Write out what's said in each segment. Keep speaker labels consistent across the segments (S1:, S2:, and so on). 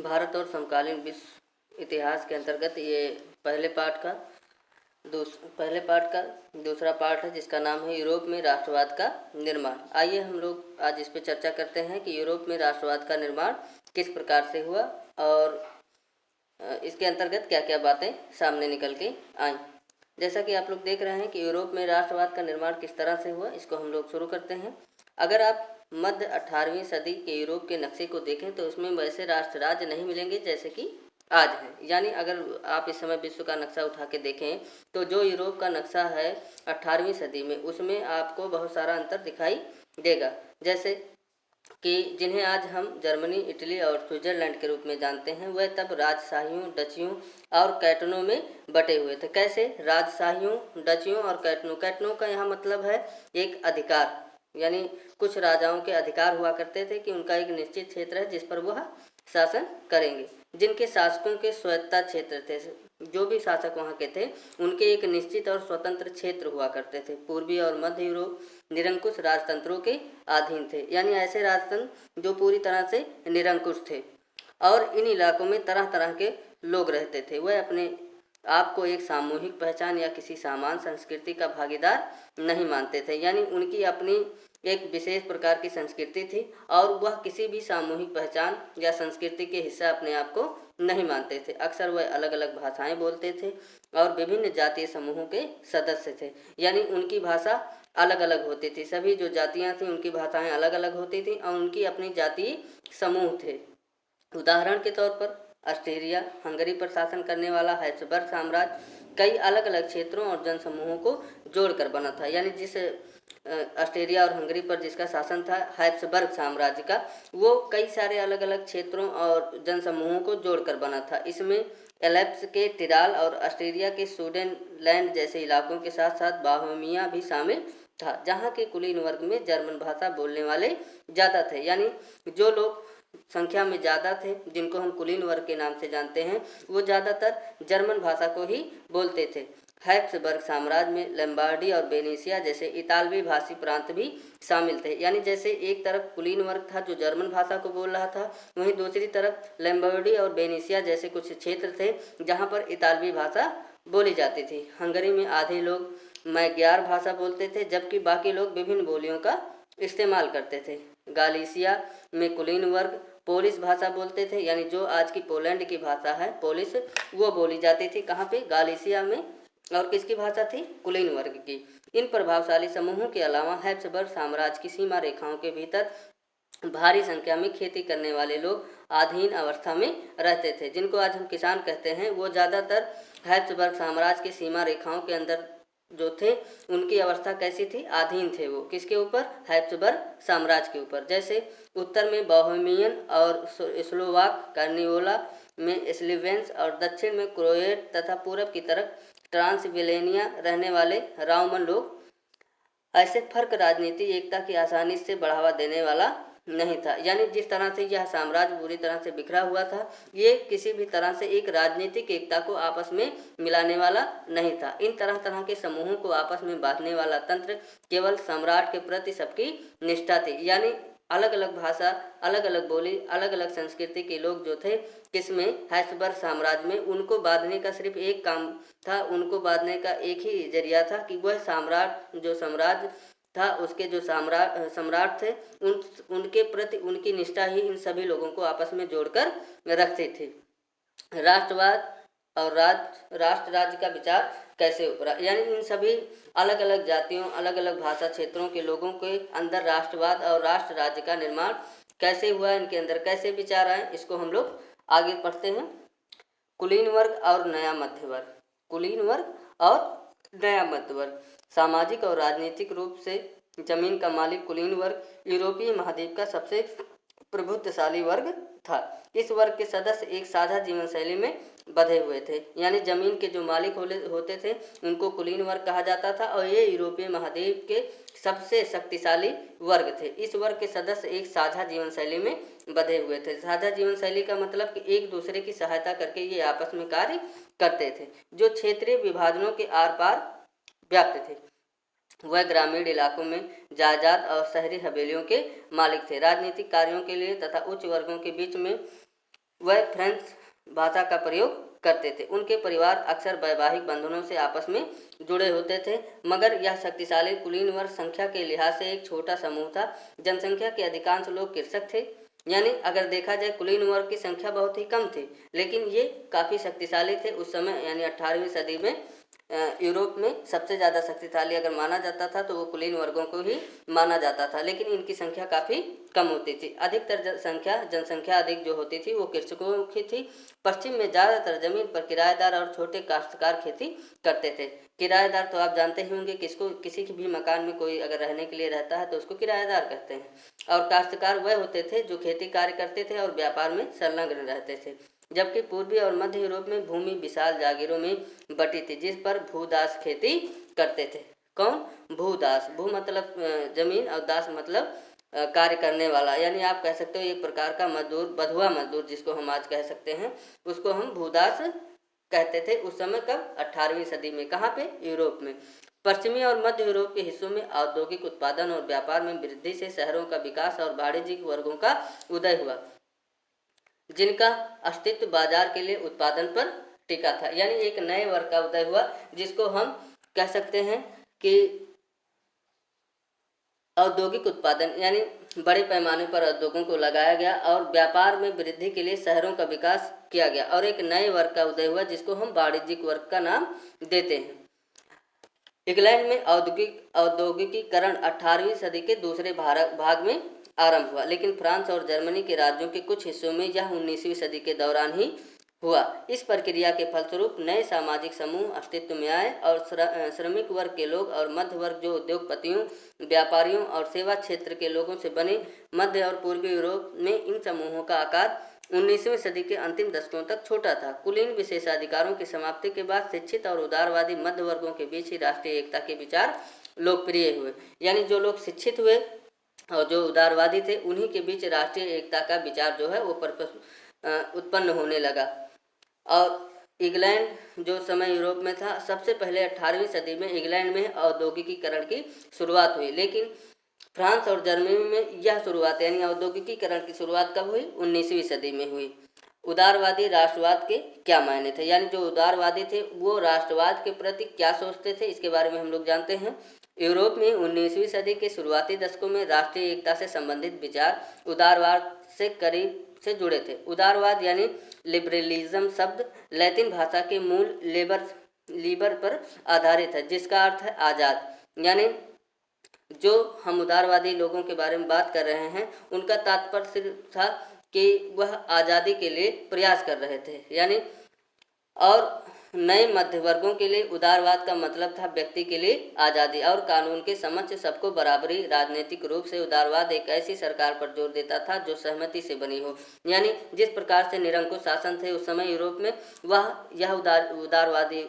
S1: भारत और समकालीन विश्व इतिहास के अंतर्गत ये पहले पार्ट का दूसरा पार्ट है, जिसका नाम है यूरोप में राष्ट्रवाद का निर्माण। आइए हम लोग आज इस पर चर्चा करते हैं कि यूरोप में राष्ट्रवाद का निर्माण किस प्रकार से हुआ और इसके अंतर्गत क्या क्या बातें सामने निकल के आई। जैसा कि आप लोग देख रहे हैं कि यूरोप में राष्ट्रवाद का निर्माण किस तरह से हुआ, इसको हम लोग शुरू करते हैं। अगर आप मध्य 18वीं सदी के यूरोप के नक्शे को देखें तो उसमें वैसे राष्ट्र राज्य नहीं मिलेंगे जैसे कि आज है। यानी अगर आप इस समय विश्व का नक्शा उठा के देखें तो जो यूरोप का नक्शा है 18वीं सदी में, उसमें आपको बहुत सारा अंतर दिखाई देगा। जैसे कि जिन्हें आज हम जर्मनी, इटली और स्विट्जरलैंड के रूप में जानते हैं, वह तब राजशाहियों, डचियों और कैटनों में बटे हुए थे। कैसे? राजशाहियों, डचियों और कैटनों। कैटनों का यहाँ मतलब है एक अधिकार, यानी कुछ राजाओं के अधिकार हुआ करते थे कि उनका एक निश्चित क्षेत्र है जिस पर वह शासन करेंगे। जिनके शासकों के स्वायत्ता क्षेत्र थे, जो भी शासक वहाँ के थे उनके एक निश्चित और स्वतंत्र क्षेत्र हुआ करते थे। पूर्वी और मध्य यूरोप निरंकुश राजतंत्रों के अधीन थे, यानी ऐसे राजतंत्र जो पूरी तरह से निरंकुश थे और इन इलाकों में तरह तरह के लोग रहते थे। वह अपने आप को एक सामूहिक पहचान या किसी सामान्य संस्कृति का भागीदार नहीं मानते थे, यानी उनकी अपनी एक विशेष प्रकार की संस्कृति थी और वह किसी भी सामूहिक पहचान या संस्कृति के हिस्सा अपने आप को नहीं मानते थे। अक्सर वह अलग अलग भाषाएं बोलते थे और विभिन्न जातीय समूहों के सदस्य थे, यानी उनकी भाषा अलग अलग होती थी। सभी जो जातियां थीं उनकी भाषाएं अलग अलग होती थीं और उनकी अपनी जातीय समूह थे। उदाहरण के तौर पर ऑस्ट्रिया हंगरी पर शासन करने वाला हैब्सबर्ग साम्राज्य कई अलग अलग क्षेत्रों और जनसमूहों को जोड़कर बना था। यानी जिस ऑस्ट्रिया और हंगरी पर जिसका शासन था हैब्सबर्ग साम्राज्य का, वो कई सारे अलग अलग क्षेत्रों और जनसमूहों को जोड़कर बना था। इसमें एल्प्स के टिराल और ऑस्ट्रिया के सुडेनलैंड जैसे इलाकों के साथ साथ बोहेमिया भी शामिल था, जहाँ के कुलीन वर्ग में जर्मन भाषा बोलने वाले ज़्यादा थे। यानी जो लोग संख्या में ज़्यादा थे, जिनको हम कुलीन वर्ग के नाम से जानते हैं, वो ज़्यादातर जर्मन भाषा को ही बोलते थे। हैब्सबर्ग साम्राज्य में लंबार्डी और वेनेशिया जैसे इतालवी भाषी प्रांत भी शामिल थे। यानी जैसे एक तरफ कुलीन वर्ग था जो जर्मन भाषा को बोल रहा था, वहीं दूसरी तरफ लंबार्डी और वेनेशिया जैसे कुछ क्षेत्र थे जहाँ पर इतालवी भाषा बोली जाती थी। हंगरी में आधे लोग मैग्यार भाषा बोलते थे, जबकि बाकी लोग विभिन्न बोलियों का इस्तेमाल करते थे। गालिसिया में कुलीन वर्ग पोलिश भाषा बोलते थे, यानी जो आज की पोलैंड की भाषा है पोलिश, वो बोली जाती थी। कहाँ पे? गालिसिया में। और किसकी भाषा थी? कुलीन वर्ग की। इन प्रभावशाली समूहों के अलावा हैब्सबर्ग साम्राज्य की सीमा रेखाओं के भीतर भारी संख्या में खेती करने वाले लोग अधीन अवस्था में रहते थे, जिनको आज हम किसान कहते हैं। वो ज़्यादातर हैब्सबर्ग साम्राज्य की सीमा रेखाओं के अंदर जो थे उनकी अवस्था कैसी थी? अधीन थे। वो किसके ऊपर? हैब्सबर्ग साम्राज्य के ऊपर। जैसे उत्तर में बोहेमियन और स्लोवाक कार्निवोला में स्लोवेन्स और दक्षिण में क्रोएट तथा पूरब की तरफ ट्रांसिल्वेनिया रहने वाले रोमन लोग। ऐसे फर्क राजनीति एकता की आसानी से बढ़ावा देने वाला नहीं था। यानी जिस तरह से यह साम्राज्य पूरी तरह से बिखरा हुआ था, ये किसी भी तरह से एक राजनीतिक एकता को आपस में मिलाने वाला नहीं था। इन तरह तरह के समूहों को आपस में बांधने वाला तंत्र केवल सम्राट के प्रति सबकी निष्ठा थी। यानी अलग अलग भाषा, अलग अलग बोली, अलग अलग संस्कृति के लोग जो थे किसमें? हैब्सबर्ग साम्राज्य में। उनको बांधने का सिर्फ एक काम था, उनको बांधने का एक ही जरिया था कि वह साम्राज्य था, उसके जो सम्राट थे उनके प्रति उनकी निष्ठा ही इन सभी लोगों को आपस में जोड़कर रखती थी। राष्ट्रवाद और राष्ट्र राज्य का विचार कैसे उभरा? यानी इन सभी अलग अलग जातियों, अलग अलग भाषा क्षेत्रों के लोगों के अंदर राष्ट्रवाद और राष्ट्र राज्य का निर्माण कैसे हुआ, इनके अंदर कैसे विचार आए, इसको हम लोग आगे पढ़ते हैं। कुलीन वर्ग और नया मध्य वर्ग। कुलीन वर्ग और नया मध्य वर्ग। सामाजिक और राजनीतिक रूप से जमीन का मालिक कुलीन वर्ग यूरोपीय महाद्वीप का सबसे प्रभुत्वशाली वर्ग था। इस वर्ग के सदस्य एक साझा जीवन शैली में बंधे हुए थे, यानी जमीन के जो मालिक होते थे उनको कुलीन वर्ग कहा जाता था और ये यूरोपीय महाद्वीप के सबसे शक्तिशाली वर्ग थे। इस वर्ग के सदस्य एक साझा जीवन शैली में बंधे हुए थे। साझा जीवन शैली का मतलब कि एक दूसरे की सहायता करके ये आपस में कार्य करते थे, जो क्षेत्रीय विभाजनों के आर पार व्याप्त थे। वह ग्रामीण इलाकों में जायदाद और शहरी हवेलियों के मालिक थे। राजनीतिक कार्यों के लिए तथा उच्च वर्गों के बीच में वह फ्रेंच भाषा का प्रयोग करते थे। उनके परिवार अक्सर वैवाहिक बंधनों से आपस में जुड़े होते थे, मगर यह शक्तिशाली कुलीन वर्ग संख्या के लिहाज से एक छोटा समूह था। जनसंख्या के अधिकांश लोग कृषक थे, यानी अगर देखा जाए कुलीन वर्ग की संख्या बहुत ही कम थी, लेकिन ये काफ़ी शक्तिशाली थे उस समय। यानी 18वीं सदी में यूरोप में सबसे ज़्यादा शक्तिशाली अगर माना जाता था तो वो कुलीन वर्गों को ही माना जाता था, लेकिन इनकी संख्या काफ़ी कम होती थी। अधिकतर जनसंख्या अधिक जो होती थी वो कृषकों की थी। पश्चिम में ज़्यादातर जमीन पर किराएदार और छोटे काश्तकार खेती करते थे। किराएदार तो आप जानते ही होंगे, किसी के भी मकान में कोई अगर रहने के लिए रहता है तो उसको किराएदार कहते हैं। और काश्तकार वह होते थे जो खेती कार्य करते थे और व्यापार में संलग्न रहते थे। जबकि पूर्वी और मध्य यूरोप में भूमि विशाल जागीरों में बटी थी, जिस पर भूदास खेती करते थे। कौन? भूदास। भू मतलब जमीन और दास मतलब कार्य करने वाला, यानी आप कह सकते हो एक प्रकार का मजदूर, बधुआ मजदूर जिसको हम आज कह सकते हैं, उसको हम भूदास कहते थे उस समय। कब? 18वीं सदी में। कहाँ पे? यूरोप में। पश्चिमी और मध्य यूरोप के हिस्सों में औद्योगिक उत्पादन और व्यापार में वृद्धि से शहरों का विकास और वाणिज्यिक वर्गों का उदय हुआ, जिनका अस्तित्व बाजार के लिए उत्पादन पर टिका था। यानी एक नए वर्ग का उदय हुआ जिसको हम कह सकते हैं कि औद्योगिक उत्पादन, यानी बड़े पैमाने पर उद्योगों को लगाया गया और व्यापार में वृद्धि के लिए शहरों का विकास किया गया, और एक नए वर्ग का उदय हुआ जिसको हम वाणिज्यिक वर्ग का नाम देते हैं। इंग्लैंड में औद्योगिकीकरण 18वीं सदी के दूसरे भाग में आरंभ हुआ, लेकिन फ्रांस और जर्मनी के राज्यों के कुछ हिस्सों में यह 19वीं सदी के दौरान ही हुआ। इस प्रक्रिया के फलस्वरूप नए सामाजिक समूह अस्तित्व में आए और श्रमिक वर्ग के लोग और मध्य वर्ग जो उद्योगपतियों, व्यापारियों और सेवा क्षेत्र के लोगों से बने मध्य और पूर्वी यूरोप में इन समूहों का आकार 19वीं सदी के अंतिम दशकों तक छोटा था। कुलीन विशेषाधिकारों की समाप्ति के बाद शिक्षित और उदारवादी मध्य वर्गों के बीच ही राष्ट्रीय एकता के विचार लोकप्रिय हुए। यानी जो लोग शिक्षित हुए और जो उदारवादी थे उन्हीं के बीच राष्ट्रीय एकता का विचार जो है वो उत्पन्न होने लगा। और इंग्लैंड जो समय यूरोप में था, सबसे पहले 18वीं सदी में इंग्लैंड में औद्योगिकीकरण की शुरुआत हुई, लेकिन फ्रांस और जर्मनी में यह शुरुआत यानी औद्योगिकीकरण की शुरुआत कब हुई? 19वीं सदी में हुई। उदारवादी राष्ट्रवाद के क्या मायने थे? यानी जो उदारवादी थे वो राष्ट्रवाद के प्रति क्या सोचते थे, इसके बारे में हम लोग जानते हैं। यूरोप में 19वीं सदी के शुरुआती दशकों में राष्ट्रीय एकता से संबंधित विचार उदारवाद से करीब से जुड़े थे। उदारवाद यानी लिबरलिज्म शब्द लैटिन भाषा के मूल लिबर पर आधारित है, जिसका अर्थ है आज़ाद। यानी जो हम उदारवादी लोगों के बारे में बात कर रहे हैं उनका तात्पर्य था कि वह आज़ादी के लिए प्रयास कर रहे थे। यानी और नए मध्य वर्गों के लिए उदारवाद का मतलब था व्यक्ति के लिए आज़ादी और कानून के समक्ष सबको बराबरी। राजनीतिक रूप से उदारवाद एक ऐसी सरकार पर जोर देता था जो सहमति से बनी हो। यानी जिस प्रकार से निरंकुश शासन थे उस समय यूरोप में, यह उदारवादी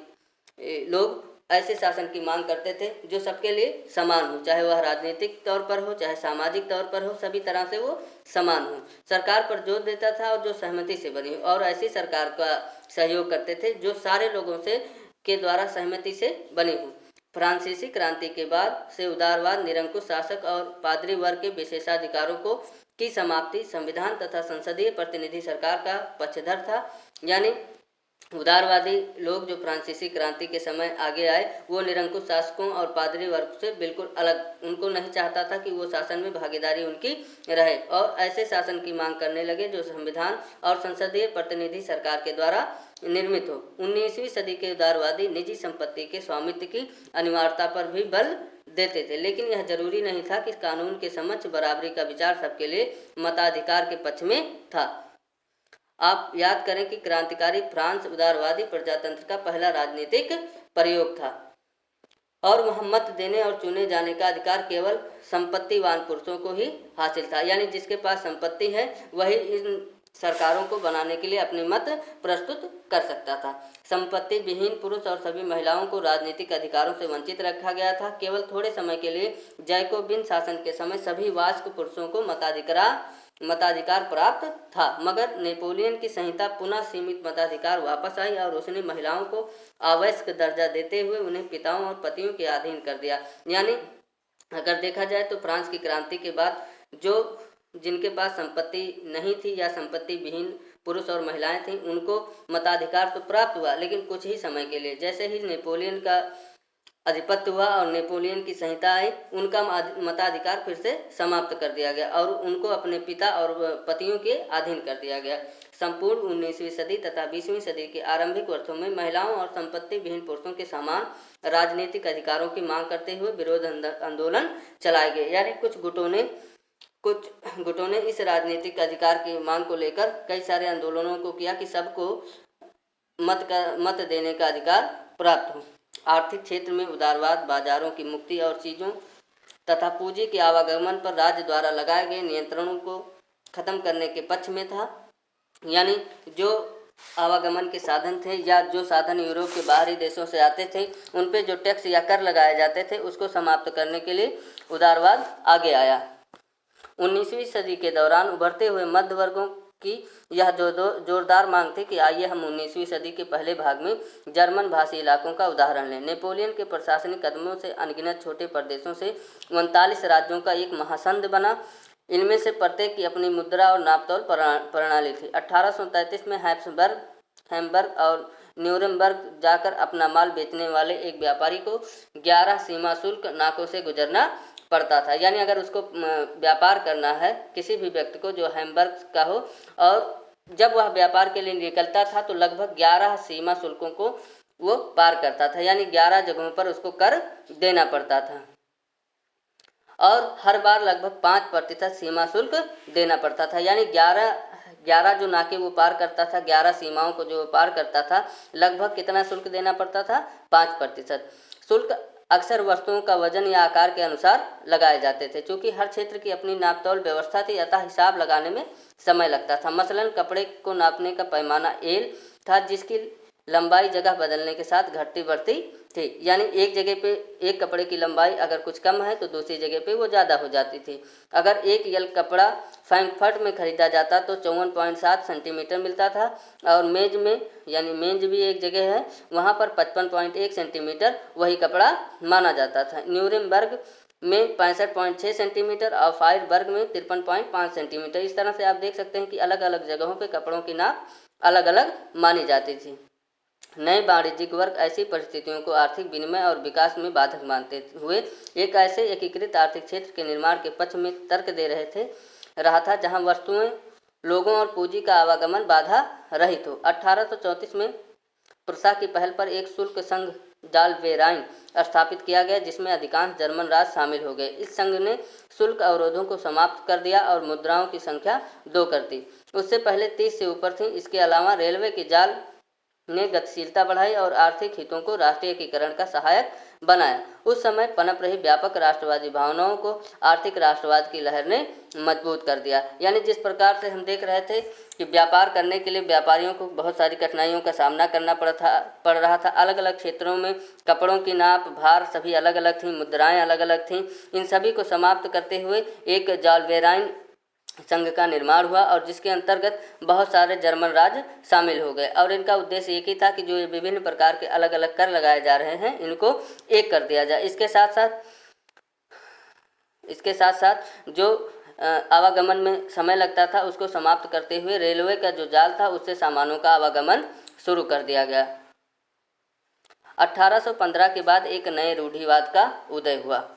S1: लोग ऐसे शासन की मांग करते थे जो सबके लिए समान हो, चाहे वह राजनीतिक तौर पर हो चाहे सामाजिक तौर पर हो, सभी तरह से वो समान हो। सरकार पर जोर देता था और जो सहमति से बनी हो, और ऐसी सरकार का सहयोग करते थे जो सारे लोगों के द्वारा सहमति से बनी हो। फ्रांसीसी क्रांति के बाद से उदारवाद निरंकुश शासक और पादरी वर्ग के विशेषाधिकारों की समाप्ति, संविधान तथा संसदीय प्रतिनिधि सरकार का पक्षधर था। यानी उदारवादी लोग जो फ्रांसीसी क्रांति के समय आगे आए वो निरंकुश शासकों और पादरी वर्ग से बिल्कुल अलग, उनको नहीं चाहता था कि वो शासन में भागीदारी उनकी रहे, और ऐसे शासन की मांग करने लगे जो संविधान और संसदीय प्रतिनिधि सरकार के द्वारा निर्मित हो। 19वीं सदी के उदारवादी निजी संपत्ति के स्वामित्व की अनिवार्यता पर भी बल देते थे, लेकिन यह जरूरी नहीं था कि कानून के समक्ष बराबरी का विचार सबके लिए मताधिकार के पक्ष में था। आप याद करें कि क्रांतिकारी फ्रांस उदारवादी प्रजातंत्र का पहला राजनीतिक प्रयोग था और वह मत देने और चुने जाने का अधिकार केवल संपत्तिवान पुरुषों को ही हासिल था। यानी जिसके पास संपत्ति है वही इन सरकारों को बनाने के लिए अपने मत प्रस्तुत कर सकता था। संपत्ति विहीन पुरुष और सभी महिलाओं को राजनीतिक अधिकारों से वंचित रखा गया था। केवल थोड़े समय के लिए जैकोबिन शासन के समय सभी वास्क पुरुषों को मताधिकार प्राप्त था, मगर नेपोलियन की संहिता पुनः सीमित मताधिकार वापस आई और उसने महिलाओं को आवश्यक दर्जा देते हुए उन्हें पिताओं और पतियों के अधीन कर दिया। यानी अगर देखा जाए तो फ्रांस की क्रांति के बाद जिनके पास संपत्ति नहीं थी या संपत्ति विहीन पुरुष और महिलाएं थीं उनको मताधिकार तो प्राप्त हुआ, लेकिन कुछ ही समय के लिए। जैसे ही नेपोलियन का आधिपत्य हुआ और नेपोलियन की संहिता आई, उनका मताधिकार फिर से समाप्त कर दिया गया और उनको अपने पिता और पतियों के अधीन कर दिया गया। संपूर्ण 19वीं सदी तथा 20वीं सदी के आरंभिक वर्षों में महिलाओं और संपत्ति विहीन पुरुषों के समान राजनीतिक अधिकारों की मांग करते हुए विरोध आंदोलन चलाए गए। यानी कुछ गुटों ने इस राजनीतिक अधिकार की मांग को लेकर कई सारे आंदोलनों को किया कि सबको मत देने का अधिकार प्राप्त हो। आर्थिक क्षेत्र में उदारवाद, बाजारों की मुक्ति और चीज़ों तथा पूंजी के आवागमन पर राज्य द्वारा लगाए गए नियंत्रणों को खत्म करने के पक्ष में था। यानी जो आवागमन के साधन थे या जो साधन यूरोप के बाहरी देशों से आते थे, उन पे जो टैक्स या कर लगाए जाते थे, उसको समाप्त करने के लिए उदारवाद आगे आया। 19वीं सदी के दौरान उभरते हुए मध्य वर्गों की यह जोरदार मांग थी कि आइए हम 19वीं सदी के पहले भाग में जर्मन भाषी इलाकों का उदाहरण लें। नेपोलियन के प्रशासनिक कदमों से अनगिनत छोटे प्रदेशों से 39 राज्यों का एक महासंघ बना। इनमें से प्रत्येक की अपनी मुद्रा और नापतोल प्रणाली थी। 1833 में हैम्बर्ग और न्यूरेमबर्ग जाकर अपना माल बेचने वाले एक व्यापारी को 11 सीमा शुल्क नाकों से गुजरना पड़ता था। यानी अगर उसको व्यापार करना है, किसी भी व्यक्ति को जो हैम्बर्ग का हो, और जब वह व्यापार के लिए निकलता था तो लगभग 11 सीमा शुल्कों को वो पार करता था। यानी 11 जगहों पर उसको कर देना पड़ता था और हर बार लगभग 5% सीमा शुल्क देना पड़ता था। यानी 11 जो नाके वो पार करता था, 11 सीमाओं को जो पार करता था, लगभग कितना शुल्क देना पड़ता था? 5%। शुल्क अक्सर वस्तुओं का वजन या आकार के अनुसार लगाए जाते थे। चूँकि हर क्षेत्र की अपनी नापतोल व्यवस्था थी, अतः हिसाब लगाने में समय लगता था। मसलन कपड़े को नापने का पैमाना एल था, जिसकी लंबाई जगह बदलने के साथ घटती बढ़ती थी। यानी एक जगह पे एक कपड़े की लंबाई अगर कुछ कम है तो दूसरी जगह पे वो ज़्यादा हो जाती थी। अगर एक यल कपड़ा फ्रैंकफर्ट में खरीदा जाता तो 54.7 सेंटीमीटर मिलता था और मेज में, यानी मेंज भी एक जगह है, वहाँ पर 55.1 सेंटीमीटर वही कपड़ा माना जाता था। न्यूरेमबर्ग में 65.6 सेंटीमीटर और फायरबर्ग में 53.5 सेंटीमीटर। इस तरह से आप देख सकते हैं कि अलग अलग जगहों पे कपड़ों की नाप अलग अलग मानी जाती थी। नए वाणिज्यिक वर्ग ऐसी परिस्थितियों को आर्थिक विनिमय और विकास में बाधक मानते हुए एक ऐसे एकीकृत आर्थिक क्षेत्र के निर्माण के पक्ष में तर्क दे रहा था जहां वस्तुएं, लोगों और पूंजी का आवागमन बाधा रहित हो। 1834 में प्रूसा की पहल पर एक शुल्क संघ जालवेराइन स्थापित किया गया, जिसमें अधिकांश जर्मन राज्य शामिल हो गए। इस संघ ने शुल्क अवरोधों को समाप्त कर दिया और मुद्राओं की संख्या 2 कर दी। उससे पहले 30 से ऊपर थी। इसके अलावा रेलवे के जाल ने गतिशीलता बढ़ाई और आर्थिक हितों को राष्ट्रीय एकीकरण का सहायक बनाया। उस समय पनप रही व्यापक राष्ट्रवादी भावनाओं को आर्थिक राष्ट्रवाद की लहर ने मजबूत कर दिया। यानी जिस प्रकार से हम देख रहे थे कि व्यापार करने के लिए व्यापारियों को बहुत सारी कठिनाइयों का सामना करना पड़ रहा था। अलग अलग क्षेत्रों में कपड़ों की नाप, भार सभी अलग अलग थी, मुद्राएं अलग अलग थीं। इन सभी को समाप्त करते हुए एक जालवेराइन संघ का निर्माण हुआ और जिसके अंतर्गत बहुत सारे जर्मन राज्य शामिल हो गए और इनका उद्देश्य एक ही था कि जो ये विभिन्न प्रकार के अलग अलग कर लगाए जा रहे हैं, इनको एक कर दिया जाए। इसके साथ साथ जो आवागमन में समय लगता था उसको समाप्त करते हुए रेलवे का जो जाल था उससे सामानों का आवागमन शुरू कर दिया गया। 1815 के बाद एक नए रूढ़िवाद का उदय हुआ।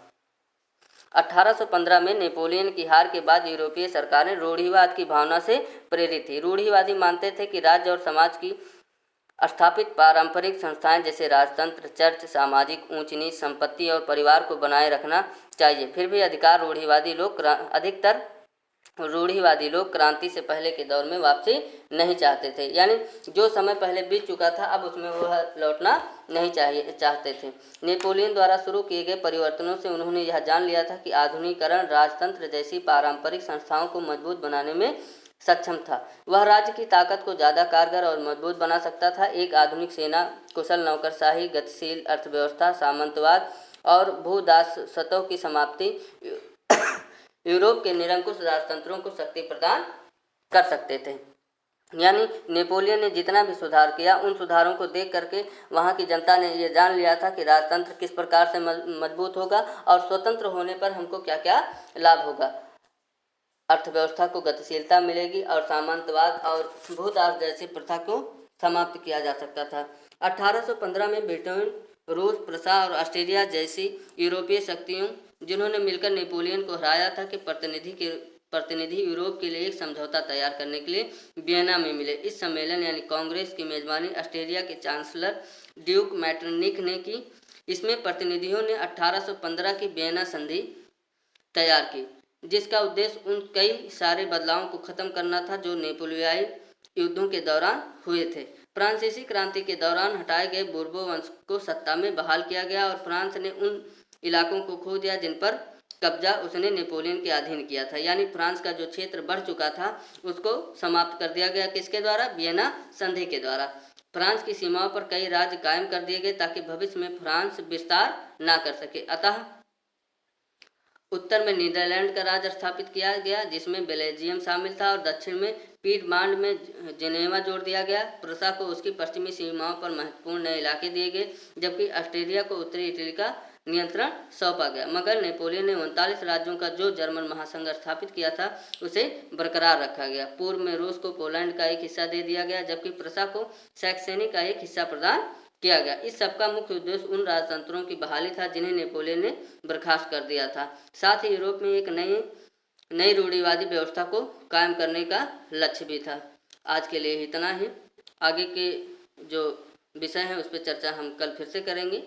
S1: 1815 में नेपोलियन की हार के बाद यूरोपीय सरकारें रूढ़िवाद की भावना से प्रेरित थी। रूढ़िवादी मानते थे कि राज्य और समाज की स्थापित पारंपरिक संस्थाएं जैसे राजतंत्र, चर्च, सामाजिक ऊंच नीच, संपत्ति और परिवार को बनाए रखना चाहिए। फिर भी अधिकतर रूढ़िवादी लोग क्रांति से पहले के दौर में वापसी नहीं चाहते थे। यानी जो समय पहले बीत चुका था अब उसमें वह लौटना नहीं चाहते थे। नेपोलियन द्वारा शुरू किए गए परिवर्तनों से उन्होंने यह जान लिया था कि आधुनिकीकरण राजतंत्र जैसी पारंपरिक संस्थाओं को मजबूत बनाने में सक्षम था। वह राज्य की ताकत को ज़्यादा कारगर और मजबूत बना सकता था। एक आधुनिक सेना, कुशल नौकरशाही, गतिशील अर्थव्यवस्था, सामंतवाद और भूदासत्व की समाप्ति यूरोप के निरंकुश राजतंत्रों को शक्ति प्रदान कर सकते थे। यानी नेपोलियन ने जितना भी सुधार किया, उन सुधारों को देख करके वहाँ की जनता ने ये जान लिया था कि राजतंत्र किस प्रकार से मजबूत होगा और स्वतंत्र होने पर हमको क्या क्या लाभ होगा। अर्थव्यवस्था को गतिशीलता मिलेगी और सामंतवाद और भूदास जैसी प्रथा को समाप्त किया जा सकता था। 1815 में ब्रिटेन, रूस, प्रसा और ऑस्ट्रेलिया जैसी यूरोपीय शक्तियों जिन्होंने मिलकर नेपोलियन को हराया था के प्रतिनिधि यूरोप के लिए एक समझौता तैयार करने के लिए वियना में मिले। इस सम्मेलन यानी कांग्रेस की मेजबानी ऑस्ट्रेलिया के चांसलर ड्यूक मैटरनिख ने की। इसमें प्रतिनिधियों ने 1815 की वियना संधि तैयार की, जिसका उद्देश्य उन कई सारे बदलावों को खत्म करना था जो नेपोलियाई युद्धों के दौरान हुए थे। फ्रांसीसी क्रांति के दौरान हटाए गए बूर्बो वंश को सत्ता में बहाल किया गया और फ्रांस ने उन इलाकों को खो दिया जिन पर कब्जा उसने नेपोलियन के अधीन किया था। यानी फ्रांस का जो क्षेत्र बढ़ चुका था उसको समाप्त कर दिया गया। किसके द्वारा? वियना संधि के द्वारा। फ्रांस की सीमाओं पर कई राज्य कायम कर दिए गए ताकि भविष्य में फ्रांस विस्तार ना कर सके। अतः उत्तर में नीदरलैंड का राज्य स्थापित किया गया जिसमें बेल्जियम शामिल था और दक्षिण में पीडमांड में जेनेवा जोड़ दिया गया। प्रूसा को उसकी पश्चिमी सीमाओं पर महत्वपूर्ण नए इलाके दिए गए, जबकि ऑस्ट्रिया को उत्तरी इटली का नियंत्रण सौंपा गया। मगर नेपोलियन ने 39 राज्यों का जो जर्मन महासंघ स्थापित किया था उसे बरकरार रखा गया। पूर्व में रूस को पोलैंड का एक हिस्सा दे दिया गया, जबकि प्रूसा को सैक्सेनी का एक हिस्सा प्रदान किया गया। इस सबका मुख्य उद्देश्य उन राजतंत्रों की बहाली था जिन्हें नेपोलियन ने बर्खास्त कर दिया था। साथ ही यूरोप में एक नई रूढ़िवादी व्यवस्था को कायम करने का लक्ष्य भी था। आज के लिए इतना ही। आगे के जो विषय हैं उस पर चर्चा हम कल फिर से करेंगे।